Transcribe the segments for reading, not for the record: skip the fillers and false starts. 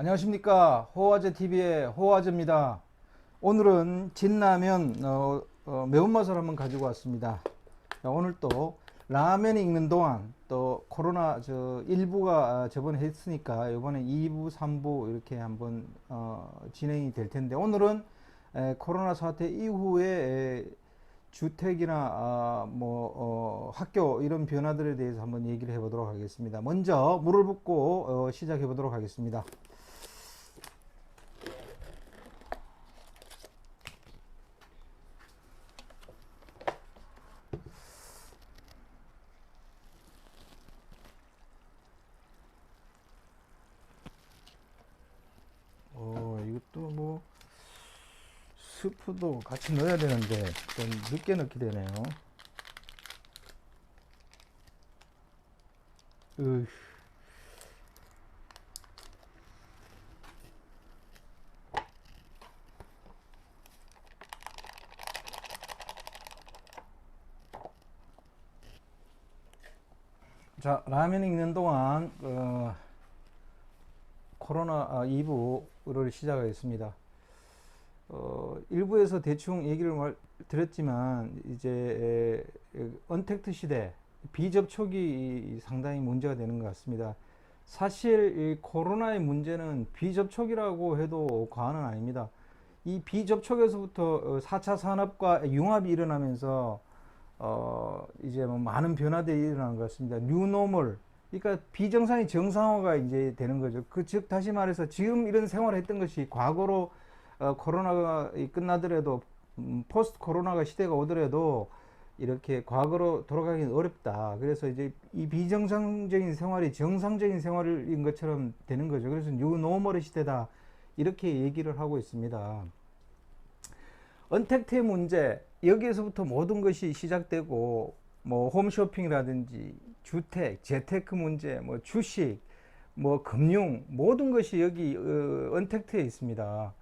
안녕하십니까. 호화제TV의 호화제입니다. 오늘은 진라면 매운맛을 한번 가지고 왔습니다. 오늘 또 라면이 익는 동안 또 코로나 일부가 저번에 했으니까 이번에 2부 3부 이렇게 한번 진행이 될 텐데, 오늘은 코로나 사태 이후에 주택이나 학교 이런 변화들에 대해서 한번 얘기를 해보도록 하겠습니다. 먼저 물을 붓고 시작해 보도록 하겠습니다. 이것도 스프도 같이 넣어야 되는데 좀 늦게 넣게 되네요. 으, 자, 라면 익는 동안 코로나 2부를 시작하겠습니다. 1부에서 대충 얘기를 드렸지만 이제 언택트 시대, 비접촉이 상당히 문제가 되는 것 같습니다. 사실 이 코로나의 문제는 비접촉이라고 해도 과언은 아닙니다. 이 비접촉에서부터 4차 산업과 융합이 일어나면서 이제 많은 변화들이 일어나는 것 같습니다. 뉴노멀, 그러니까 비정상이 정상화가 이제 되는 거죠. 즉 다시 말해서 지금 이런 생활을 했던 것이 과거로 코로나가 끝나더라도 포스트 코로나가 시대가 오더라도 이렇게 과거로 돌아가기는 어렵다. 그래서 이제 이 비정상적인 생활이 정상적인 생활인 것처럼 되는 거죠. 그래서 뉴노멀의 시대다, 이렇게 얘기를 하고 있습니다. 언택트의 문제, 여기에서부터 모든 것이 시작되고, 홈쇼핑이라든지 주택, 재테크 문제, 주식, 금융, 모든 것이 여기 언택트에 있습니다.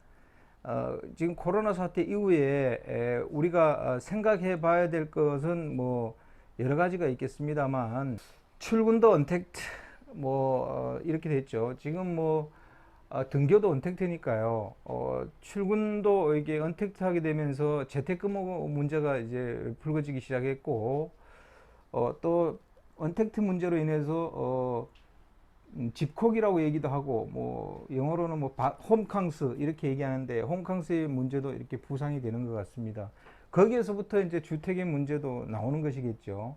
지금 코로나 사태 이후에 우리가 생각해 봐야 될 것은 여러 가지가 있겠습니다만, 출근도 언택트 이렇게 됐죠. 지금 등교도 언택트니까요. 출근도 이게 언택트하게 되면서 재택근무 문제가 이제 불거지기 시작했고, 또 언택트 문제로 인해서 집콕이라고 얘기도 하고, 영어로는 홈캉스 이렇게 얘기하는데, 홈캉스의 문제도 이렇게 부상이 되는 것 같습니다. 거기에서부터 이제 주택의 문제도 나오는 것이겠죠.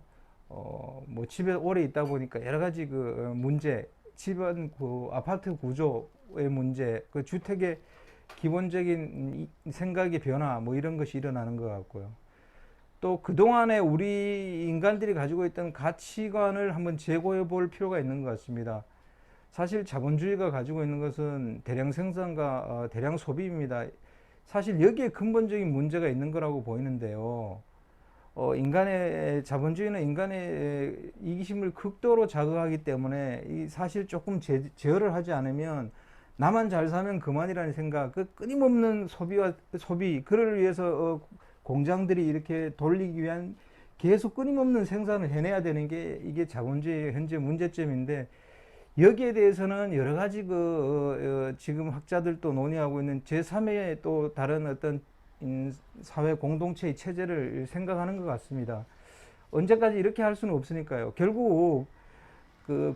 집에 오래 있다 보니까 여러 가지 문제, 집안 아파트 구조의 문제, 주택의 기본적인 생각의 변화, 이런 것이 일어나는 것 같고요. 또 그동안에 우리 인간들이 가지고 있던 가치관을 한번 재고해 볼 필요가 있는 것 같습니다. 사실 자본주의가 가지고 있는 것은 대량 생산과 대량 소비입니다. 사실 여기에 근본적인 문제가 있는 거라고 보이는데요. 인간의 자본주의는 인간의 이기심을 극도로 자극하기 때문에 사실 조금 제어를 하지 않으면 나만 잘 사면 그만이라는 생각, 끊임없는 소비, 그를 위해서 공장들이 이렇게 돌리기 위한 계속 끊임없는 생산을 해내야 되는 게 이게 자본주의의 현재 문제점인데, 여기에 대해서는 여러 가지 지금 학자들도 논의하고 있는 제3의 또 다른 어떤 사회 공동체의 체제를 생각하는 것 같습니다. 언제까지 이렇게 할 수는 없으니까요. 결국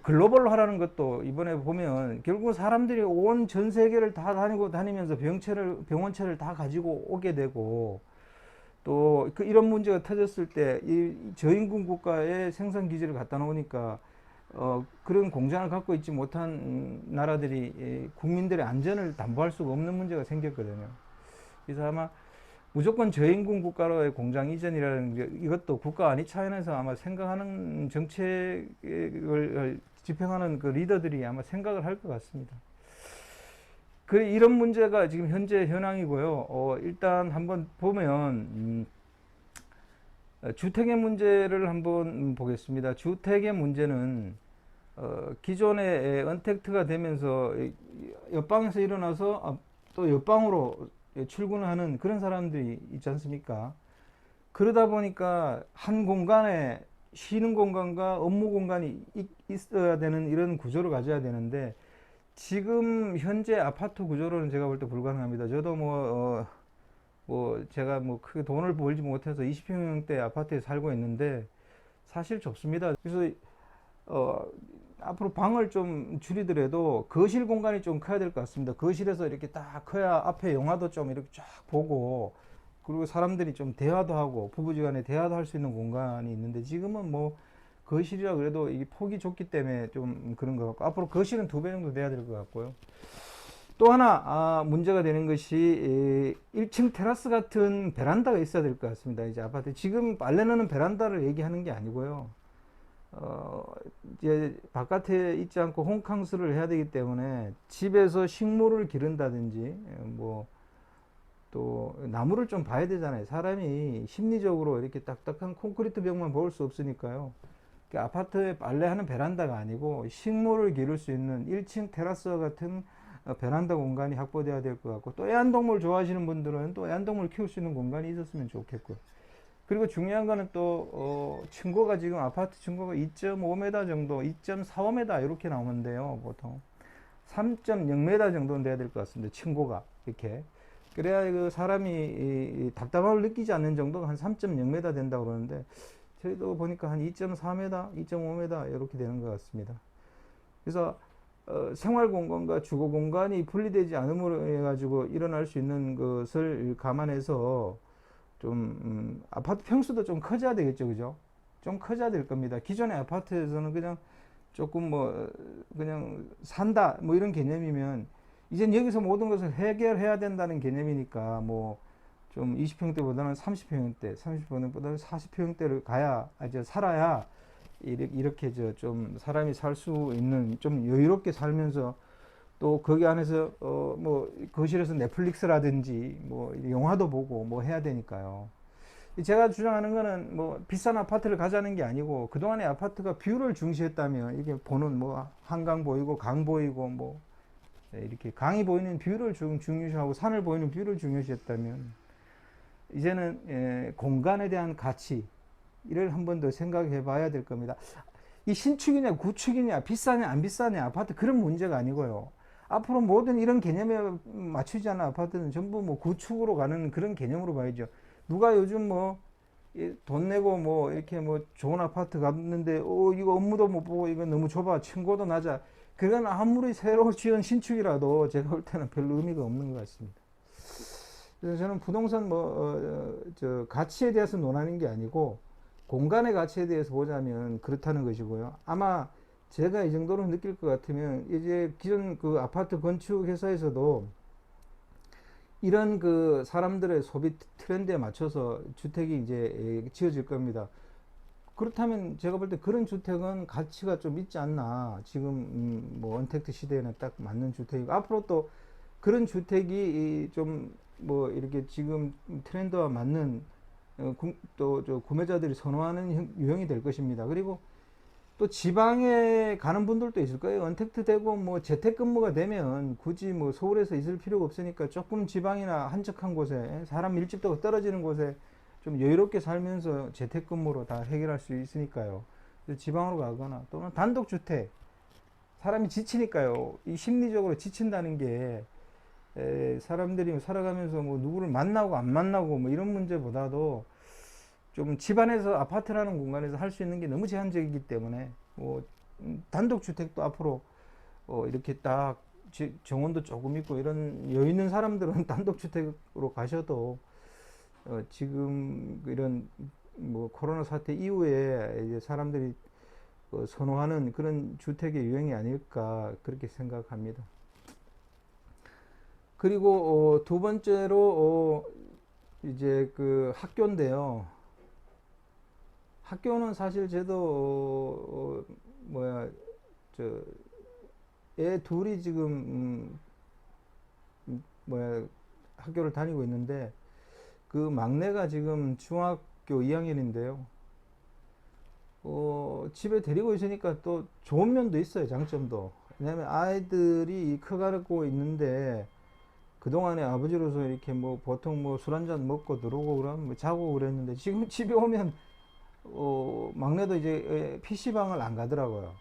글로벌로 하라는 것도 이번에 보면 결국 사람들이 온 전 세계를 다 다니면서 병원체를 다 가지고 오게 되고, 또 이런 문제가 터졌을 때 이 저인구 국가의 생산 기지를 갖다 놓으니까 그런 공장을 갖고 있지 못한 나라들이 국민들의 안전을 담보할 수가 없는 문제가 생겼거든요. 그래서 아마 무조건 저인구 국가로의 공장 이전이라는 게, 이것도 국가 안위 차원에서 아마 생각하는 정책을 집행하는 리더들이 아마 생각을 할 것 같습니다. 이런 문제가 지금 현재 현황이고요. 일단 한번 보면 주택의 문제를 한번 보겠습니다. 주택의 문제는 기존에 언택트가 되면서 옆방에서 일어나서 또 옆방으로 출근하는 그런 사람들이 있지 않습니까? 그러다 보니까 한 공간에 쉬는 공간과 업무 공간이 있어야 되는 이런 구조를 가져야 되는데, 지금 현재 아파트 구조로는 제가 볼 때 불가능합니다. 저도 뭐 제가 뭐 크게 돈을 벌지 못해서 20평대 아파트에 살고 있는데 사실 좁습니다. 그래서 어, 앞으로 방을 좀 줄이더라도 거실 공간이 좀 커야 될 것 같습니다. 거실에서 이렇게 딱 커야 앞에 영화도 좀 이렇게 쫙 보고, 그리고 사람들이 좀 대화도 하고 부부지간에 대화도 할 수 있는 공간이 있는데, 지금은 뭐 거실이라 그래도 이게 폭이 좁기 때문에 좀 그런 것 같고, 앞으로 거실은 2배 정도 돼야 될 것 같고요. 또 하나 문제가 되는 것이 1층 테라스 같은 베란다가 있어야 될 것 같습니다. 이제 아파트 지금 빨래 넣는 베란다를 얘기하는 게 아니고요. 어, 이제 바깥에 있지 않고 홈캉스를 해야 되기 때문에 집에서 식물을 기른다든지 뭐 또 나무를 좀 봐야 되잖아요. 사람이 심리적으로 이렇게 딱딱한 콘크리트 벽만 볼 수 없으니까요. 아파트에 빨래하는 베란다가 아니고 식물을 기를 수 있는 1층 테라스와 같은 베란다 공간이 확보돼야 될 것 같고, 또 애완동물 좋아하시는 분들은 또 애완동물 키울 수 있는 공간이 있었으면 좋겠고요. 그리고 중요한 거는 또 층고가 지금 아파트 층고가 2.5m 정도, 2.45m 이렇게 나오는데요. 보통 3.0m 정도는 돼야 될 것 같습니다. 층고가 이렇게. 그래야 그 사람이 답답함을 느끼지 않는 정도가 한 3.0m 된다고 그러는데, 저희도 보니까 한 2.4m, 2.5m 이렇게 되는 것 같습니다. 그래서 생활 공간과 주거 공간이 분리되지 않음으로 해가지고 일어날 수 있는 것을 감안해서 좀 아파트 평수도 좀 커져야 되겠죠, 그죠? 좀 커져야 될 겁니다. 기존의 아파트에서는 그냥 조금 뭐 그냥 산다 뭐 이런 개념이면, 이젠 여기서 모든 것을 해결해야 된다는 개념이니까 뭐 좀 20평대보다는 30평대, 30평대보다는 40평대를 가야 이제 살아야 이렇게 저 좀 사람이 살 수 있는, 좀 여유롭게 살면서 또 거기 안에서 뭐 거실에서 넷플릭스라든지 뭐 영화도 보고 뭐 해야 되니까요. 제가 주장하는 거는 뭐 비싼 아파트를 가자는 게 아니고, 그동안의 아파트가 뷰를 중시했다면, 이게 보는 뭐 한강 보이고 강 보이고 뭐 이렇게 강이 보이는 뷰를 중요시하고 산을 보이는 뷰를 중요시했다면, 이제는 공간에 대한 가치 이를 한 번 더 생각해 봐야 될 겁니다. 이 신축이냐 구축이냐 비싸냐 안 비싸냐 아파트 그런 문제가 아니고요. 앞으로 모든 이런 개념에 맞추지 않은 아파트는 전부 뭐 구축으로 가는 그런 개념으로 봐야죠. 누가 요즘 뭐 돈 내고 뭐 이렇게 뭐 좋은 아파트 갔는데 이거 업무도 못 보고 이거 너무 좁아 층고도 낮아, 그건 아무리 새로 지은 신축이라도 제가 볼 때는 별로 의미가 없는 것 같습니다. 그래서 저는 부동산 저 가치에 대해서 논하는 게 아니고 공간의 가치에 대해서 보자면 그렇다는 것이고요. 아마 제가 이 정도로 느낄 것 같으면 이제 기존 그 아파트 건축 회사에서도 이런 그 사람들의 소비 트렌드에 맞춰서 주택이 이제 지어질 겁니다. 그렇다면 제가 볼 때 그런 주택은 가치가 좀 있지 않나. 지금 뭐 언택트 시대에는 딱 맞는 주택이고, 앞으로 또 그런 주택이 좀 뭐 이렇게 지금 트렌드와 맞는 또 저 구매자들이 선호하는 유형이 될 것입니다. 그리고 또 지방에 가는 분들도 있을 거예요. 언택트 되고 뭐 재택근무가 되면 굳이 뭐 서울에서 있을 필요가 없으니까 조금 지방이나 한적한 곳에 사람 밀집도가 떨어지는 곳에 좀 여유롭게 살면서 재택근무로 다 해결할 수 있으니까요. 지방으로 가거나 또는 단독주택, 사람이 지치니까요. 이 심리적으로 지친다는 게 사람들이 살아가면서 뭐 누구를 만나고 안 만나고 뭐 이런 문제보다도 좀 집안에서 아파트라는 공간에서 할 수 있는 게 너무 제한적이기 때문에 뭐 단독주택도 앞으로 이렇게 딱 정원도 조금 있고 이런 여유 있는 사람들은 단독주택으로 가셔도 지금 이런 뭐 코로나 사태 이후에 이제 사람들이 선호하는 그런 주택의 유형이 아닐까 그렇게 생각합니다. 그리고 두 번째로 이제 그 학교인데요. 학교는 사실 저도 뭐야 저 애 둘이 지금 뭐야 학교를 다니고 있는데, 그 막내가 지금 중학교 2학년인데요. 집에 데리고 있으니까 또 좋은 면도 있어요. 장점도. 왜냐면 아이들이 커가고 있는데, 그동안에 아버지로서 이렇게 뭐 보통 뭐 술 한잔 먹고 들어오고 그러면 뭐 자고 그랬는데, 지금 집에 오면 막내도 이제 PC방을 안 가더라고요.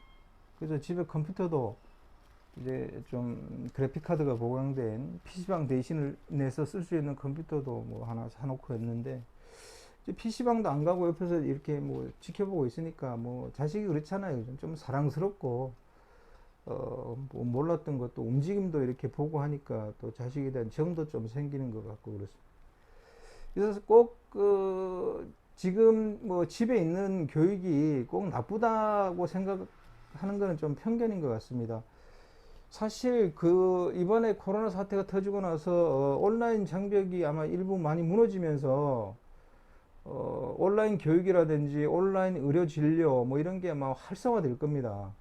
그래서 집에 컴퓨터도 이제 좀 그래픽 카드가 보강된 PC방 대신을 내서 쓸 수 있는 컴퓨터도 뭐 하나 사놓고 했는데, 이제 PC방도 안 가고 옆에서 이렇게 뭐 지켜보고 있으니까 뭐 자식이 그렇잖아요. 좀 사랑스럽고, 뭐 몰랐던 것도 움직임도 이렇게 보고 하니까 또 자식에 대한 정도 좀 생기는 것 같고 그렇습니다. 그래서 꼭 지금 뭐 집에 있는 교육이 꼭 나쁘다고 생각하는 것은 좀 편견인 것 같습니다. 사실 이번에 코로나 사태가 터지고 나서 온라인 장벽이 아마 일부 많이 무너지면서 온라인 교육이라든지 온라인 의료 진료 뭐 이런 게 아마 활성화될 겁니다.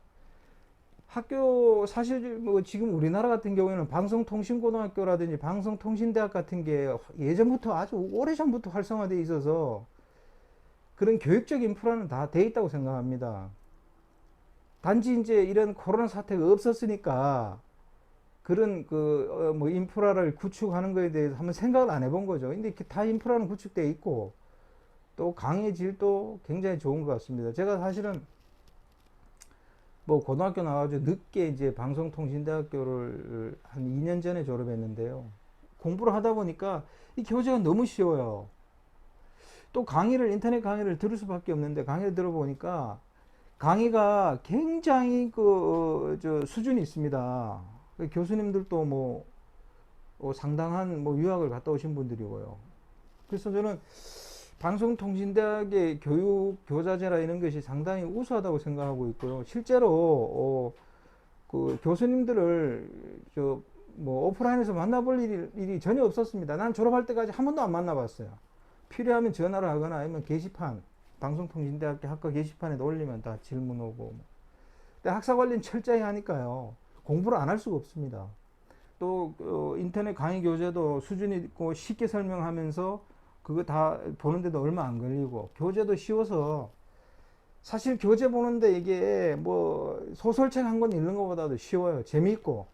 학교 사실 뭐 지금 우리나라 같은 경우에는 방송통신고등학교라든지 방송통신대학 같은 게 예전부터 아주 오래전부터 활성화되어 있어서 그런 교육적 인프라는 다 돼 있다고 생각합니다. 단지 이제 이런 코로나 사태가 없었으니까 그런 뭐 인프라를 구축하는 거에 대해서 한번 생각을 안 해본 거죠. 근데 다 인프라는 구축되어 있고 또 강의 질도 굉장히 좋은 것 같습니다. 제가 사실은 뭐 고등학교 나와가지고 늦게 이제 방송통신대학교를 한 2년 전에 졸업했는데요. 공부를 하다 보니까 이 교재가 너무 쉬워요. 또 인터넷 강의를 들을 수밖에 없는데 강의를 들어보니까 강의가 굉장히 수준이 있습니다. 교수님들도 뭐 상당한 뭐 유학을 갔다 오신 분들이고요. 그래서 저는 방송통신대학의 교자재라 이런 것이 상당히 우수하다고 생각하고 있고요. 실제로 그 교수님들을 뭐 오프라인에서 만나볼 일이 전혀 없었습니다. 난 졸업할 때까지 한 번도 안 만나봤어요. 필요하면 전화를 하거나 아니면 방송통신대학교 학과 게시판에 올리면 다 질문 오고. 근데 학사 관리는 철저히 하니까요. 공부를 안 할 수가 없습니다. 또 인터넷 강의 교재도 수준이 있고 쉽게 설명하면서 그거 다 보는데도 얼마 안 걸리고 교재도 쉬워서 사실 교재 보는데 이게 뭐 소설책 한 권 읽는 것보다도 쉬워요. 재미있고.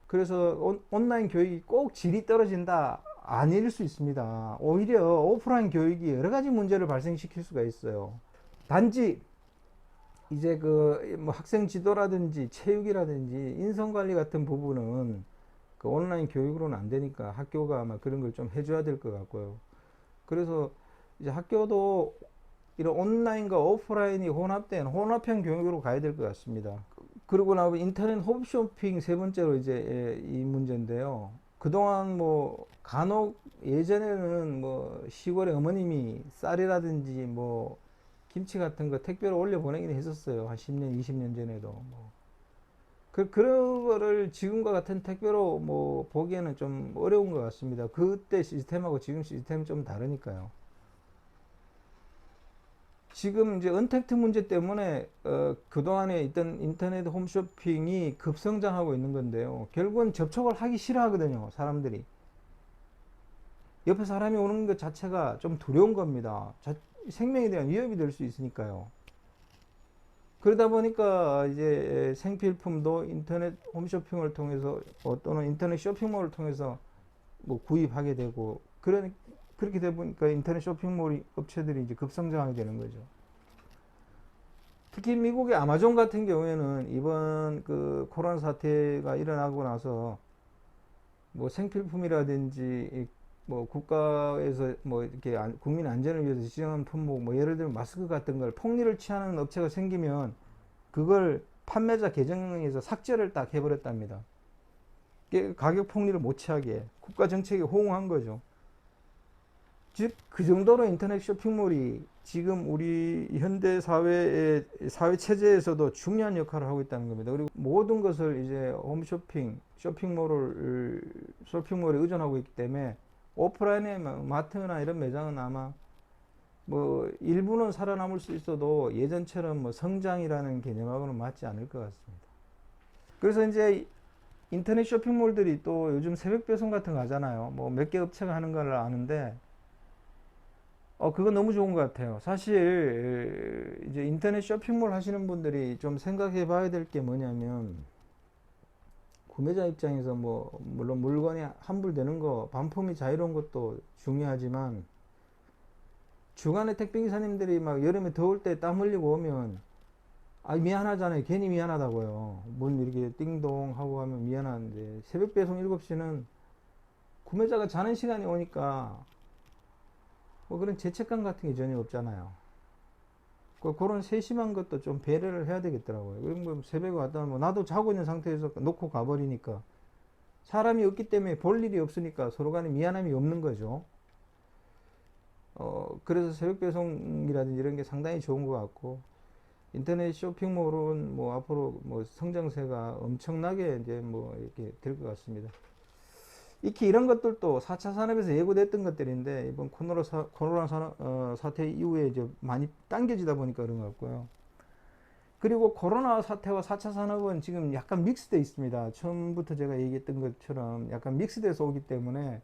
그래서 온라인 교육이 꼭 질이 떨어진다 아닐 수 있습니다. 오히려 오프라인 교육이 여러 가지 문제를 발생시킬 수가 있어요. 단지 이제 뭐 학생 지도라든지 체육이라든지 인성관리 같은 부분은 온라인 교육으로는 안 되니까 학교가 아마 그런 걸 좀 해줘야 될 것 같고요. 그래서 이제 학교도 이런 온라인과 오프라인이 혼합된 혼합형 교육으로 가야 될 것 같습니다. 그러고 나면 인터넷 홈쇼핑 세 번째로 이제 이 문제인데요. 그동안 뭐 간혹 예전에는 뭐 시골에 어머님이 쌀이라든지 뭐 김치 같은 거 택배로 올려 보내긴 했었어요. 한 10년, 20년 전에도. 뭐. 그런 거를 지금과 같은 택배로 뭐 보기에는 좀 어려운 것 같습니다. 그때 시스템하고 지금 시스템이 좀 다르니까요. 지금 이제 언택트 문제 때문에 그동안에 있던 인터넷 홈쇼핑이 급성장하고 있는 건데요. 결국은 접촉을 하기 싫어하거든요. 사람들이. 옆에 사람이 오는 것 자체가 좀 두려운 겁니다. 생명에 대한 위협이 될 수 있으니까요. 그러다 보니까 이제 생필품도 인터넷 홈쇼핑을 통해서 또는 인터넷 쇼핑몰을 통해서 뭐 구입하게 되고 그렇게 되다 보니까 인터넷 쇼핑몰 업체들이 이제 급성장하게 되는 거죠. 특히 미국의 아마존 같은 경우에는 이번 코로나 사태가 일어나고 나서 뭐 생필품이라든지 뭐 국가에서 뭐 이렇게 국민 안전을 위해서 지정한 품목 뭐 예를 들면 마스크 같은 걸 폭리를 취하는 업체가 생기면 그걸 판매자 계정에서 삭제를 딱 해버렸답니다. 가격 폭리를 못 취하게 국가 정책에 호응한 거죠. 즉 그 정도로 인터넷 쇼핑몰이 지금 우리 현대 사회의 사회 체제에서도 중요한 역할을 하고 있다는 겁니다. 그리고 모든 것을 이제 홈쇼핑, 쇼핑몰에 의존하고 있기 때문에 오프라인의 마트나 이런 매장은 아마 뭐 일부는 살아남을 수 있어도 예전처럼 뭐 성장이라는 개념하고는 맞지 않을 것 같습니다. 그래서 이제 인터넷 쇼핑몰들이 또 요즘 새벽 배송 같은 거 하잖아요. 뭐 몇 개 업체가 하는 걸 아는데 그건 너무 좋은 것 같아요. 사실 이제 인터넷 쇼핑몰 하시는 분들이 좀 생각해 봐야 될 게 뭐냐면 구매자 입장에서 뭐 물론 물건이 환불되는 거 반품이 자유로운 것도 중요하지만 주간에 택배기사님들이 막 여름에 더울 때 땀 흘리고 오면 아, 미안하잖아요. 괜히 미안하다고요. 문 이렇게 띵동 하고 하면 미안한데, 새벽 배송 7시는 구매자가 자는 시간이 오니까 뭐 그런 죄책감 같은 게 전혀 없잖아요. 그런 세심한 것도 좀 배려를 해야 되겠더라고요. 그럼 뭐 새벽에 왔다 뭐 나도 자고 있는 상태에서 놓고 가버리니까 사람이 없기 때문에 볼 일이 없으니까 서로 간에 미안함이 없는 거죠. 그래서 새벽 배송이라든지 이런 게 상당히 좋은 것 같고, 인터넷 쇼핑몰은 뭐 앞으로 뭐 성장세가 엄청나게 이제 뭐 이렇게 될 것 같습니다. 익히 이런 것들도 4차 산업에서 예고됐던 것들인데 이번 코로나 사태 이후에 이제 많이 당겨지다 보니까 그런 것 같고요. 그리고 코로나 사태와 4차 산업은 지금 약간 믹스되어 있습니다. 처음부터 제가 얘기했던 것처럼 약간 믹스돼서 오기 때문에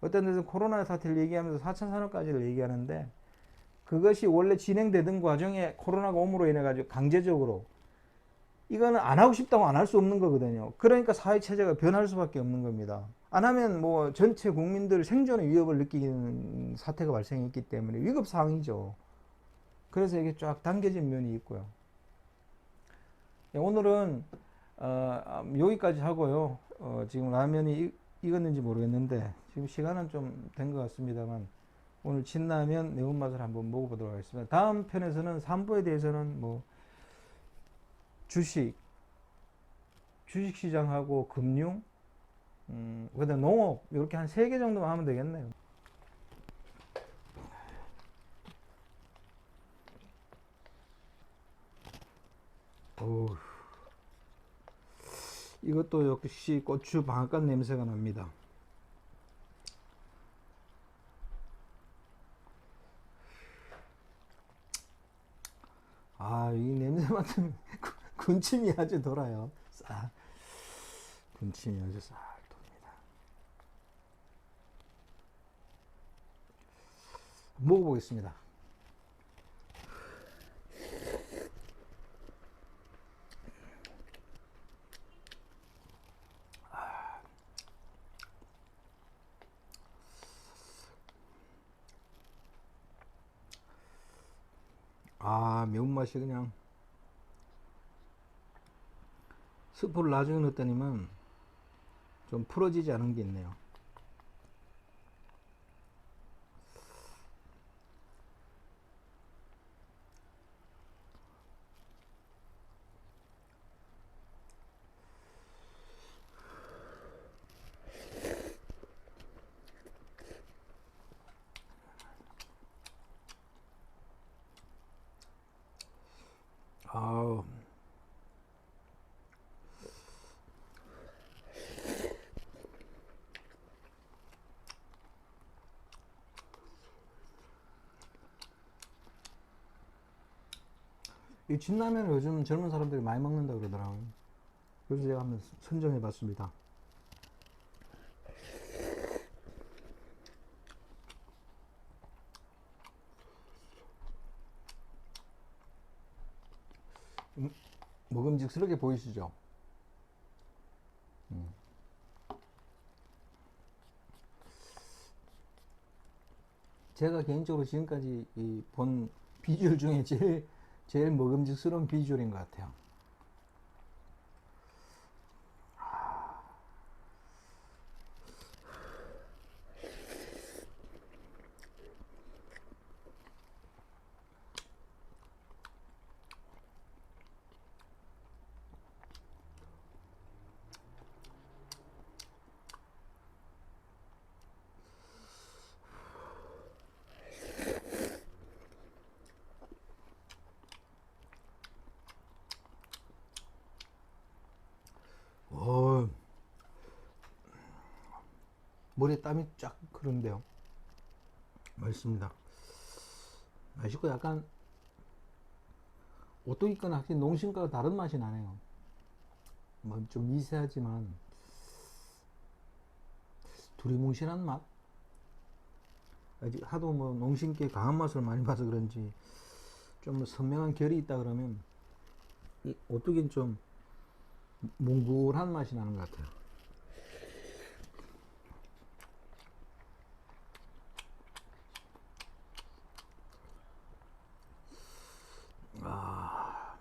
어떤 데서 코로나 사태를 얘기하면서 4차 산업까지를 얘기하는데, 그것이 원래 진행되던 과정에 코로나가 옴으로 인해 가지고 강제적으로 이거는 안 하고 싶다고 안 할 수 없는 거거든요. 그러니까 사회 체제가 변할 수밖에 없는 겁니다. 안 하면 뭐 전체 국민들 생존의 위협을 느끼는 사태가 발생했기 때문에 위급 상황이죠. 그래서 이게 쫙 당겨진 면이 있고요. 오늘은 여기까지 하고요. 지금 라면이 익었는지 모르겠는데 지금 시간은 좀 된 것 같습니다만, 오늘 진라면 매운맛을 한번 먹어보도록 하겠습니다. 다음 편에서는 3부에 대해서는 뭐 주식, 주식시장하고 금융, 그다음 농업 이렇게 한 3개 정도만 하면 되겠네요. 어우, 이것도 역시 고추 방앗간 냄새가 납니다. 아, 이 냄새 맡으면 군침이 아주 돌아요. 군침이 아주 싹 돕니다. 먹어보겠습니다. 아, 매운맛이 그냥 스프를 나중에 넣었더니만 좀 풀어지지 않은 게 있네요. 아우, 이 진라면을 요즘 젊은 사람들이 많이 먹는다 그러더라고요. 그래서 제가 한번 선정해 봤습니다. 먹음직스럽게 보이시죠? 제가 개인적으로 지금까지 본 비주얼 중에 제일 먹음직스러운 비주얼인 것 같아요. 어, 머리에 땀이 쫙 흐르는데요. 맛있습니다. 맛있고 약간 오뚜기 거는 확실히 농심과가 다른 맛이 나네요. 뭐 좀 미세하지만 두리뭉실한 맛? 아직 하도 뭐 농심께 강한 맛을 많이 봐서 그런지 좀 선명한 결이 있다 그러면 이 오뚜기는 좀 몽글한 맛이 나는 것 같아요. 아,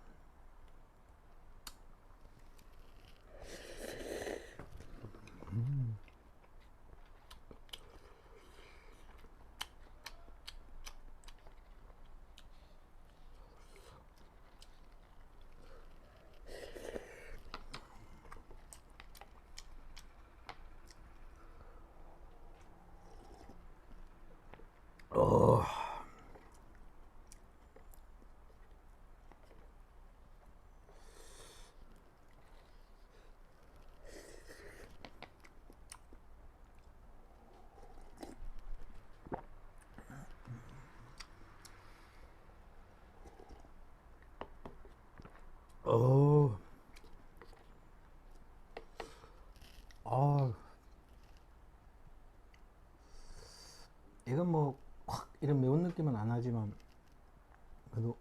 그래도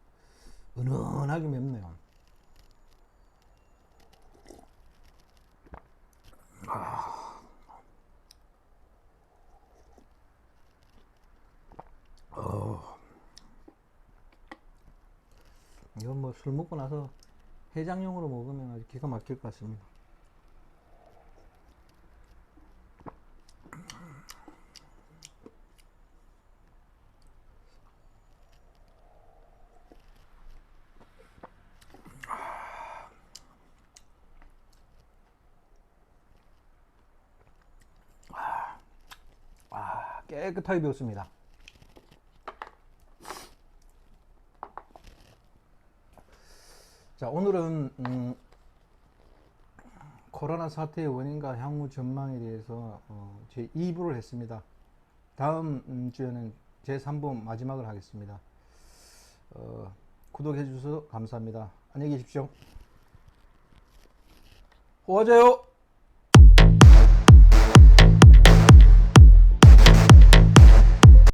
은은하게 맵네요. 이건 뭐 술 먹고 나서 해장용으로 먹으면 아주 기가 막힐 것 같습니다. 깨끗하게 배웠습니다. 자, 오늘은 코로나 사태의 원인과 향후 전망에 대해서 제 2부를 했습니다. 다음 주에는 제 3부 마지막을 하겠습니다. 구독해 주셔서 감사합니다. 안녕히 계십시오. 호화제요.